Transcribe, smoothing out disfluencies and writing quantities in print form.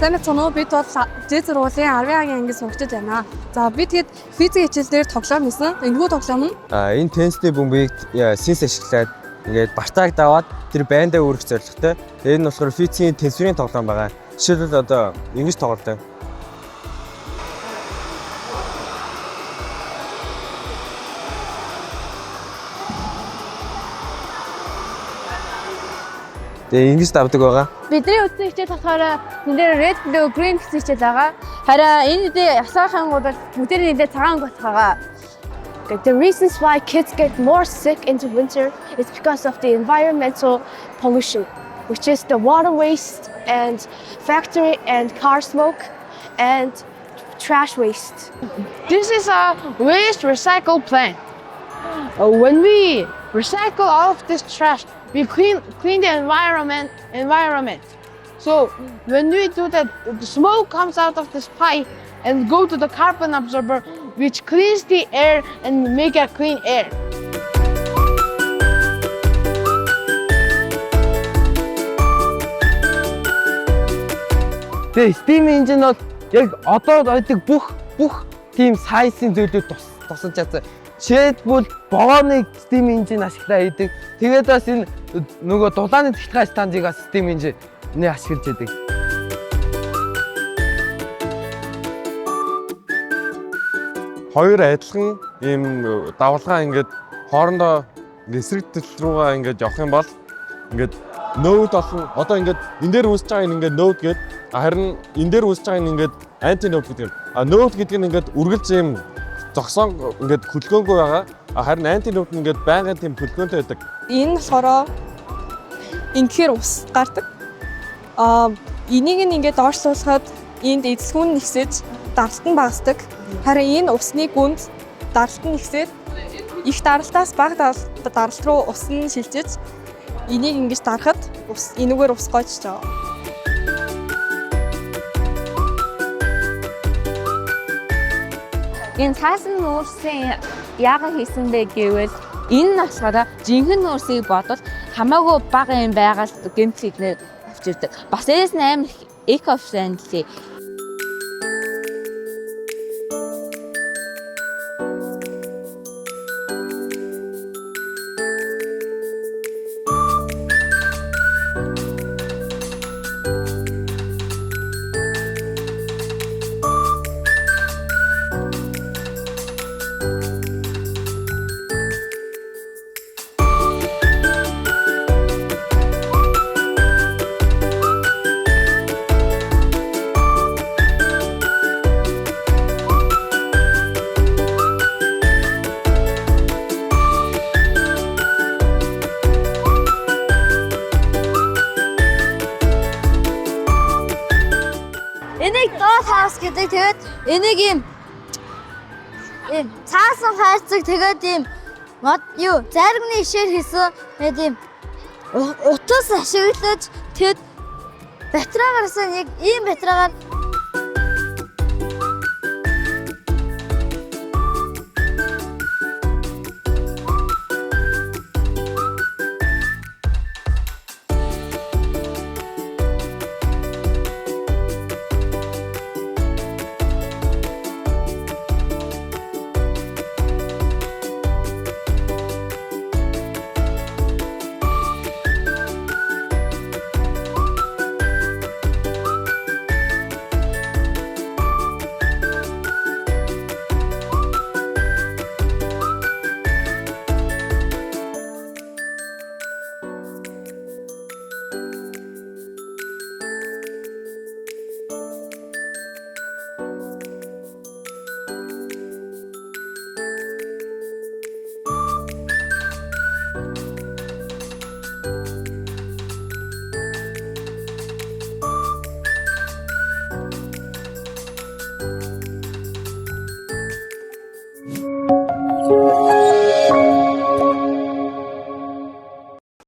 Сайн байна уу? Бид бол J сургуулийн 10-ийн анги сурагчид байна. За би тэгэд физик хичээл дээр тоглоом хийсэн. Энэхүү тоглоом нь энэ тенсний бөмбөгийг синс ашиглаад ингээд бартааг даваад тэр байндаа өргөх зорилготой. Энэ нь болохоор физикийн тенсүрийн тоглоом байгаа. Жишээлбэл одоо ингэж тоглолтой. Тэгээ ингэж давдаг байгаа. Бидний үтсэн хичээл болохоор энэ дээр red blue green гэсэн хичээл байгаа. Харин энэ үдээ асаахын бол бүгдээр нэлээд цагаан бот байгаа. The reasons why kids get more sick into winter is because of the environmental pollution, which is the water waste and factory and car smoke and trash waste. This is a waste recycle plant. When we recycle all of this trash, we clean the environment. So when we do that, the smoke comes out of this pipe and go to the carbon absorber, which cleans the air and make a clean air. Тэгээ steam engine бол яг одоо байдаг бүх тийм сайенсийн зүйлүүд тусалж чадсан. Жишээлбэл богооны steam engine ашиглаа хийдэг. Тэгээд бас энэ нөгөө дулааны тэлхай станцыг бас steam engine ашиглаж байдаг. Хоёр адилхан ийм давалгаа ингээд хоорондоо эсрэг тал руугаа ингээд явах юм бол ингээд node болсон. Одоо ингээд энэ дээр үүсэж байгаа ингээд node гэдэг. Харин энэ дээр үүсэж байгаа ингээд anti-node гэдэг. Node гэдэг нь ингээд үргэлж ийм зогсон ингээд хөдөлгөөнгүй байгаа. Харин anti-node нь ингээд байнгын тийм хөдөлгөөнтэй байдаг. энэ болохоор ингээр ус гардаг. Энийг нь ингээд доошлуулахад энд эзлэгүүн нэгсэж даралт нь багасдаг. Харин энэ усны гүнд даралт нь нэгсээд их даралтаас бага даралт руу ус нь шилжиж энийг ингэж дарахад энэгээр ус гоочж байгаа. Энэ цаасан нуурсын яагаад хийсэн бэ гэвэл энэ нь болохоор жинхэнэ нуурсыг бодвол хамаагүй бага юм байгаас гэмтэл иднэ авчирдаг. Бас эс амар eco-friendly. Энийг доод хаус гэдэг. Тэгээд энийг ийм цаасан хайрцаг тэгээд ийм заргны ишээр хийсэн. Тэгээд ийм утас ашиглаж тэгэд батарейгаарсан яг ийм батарейгаар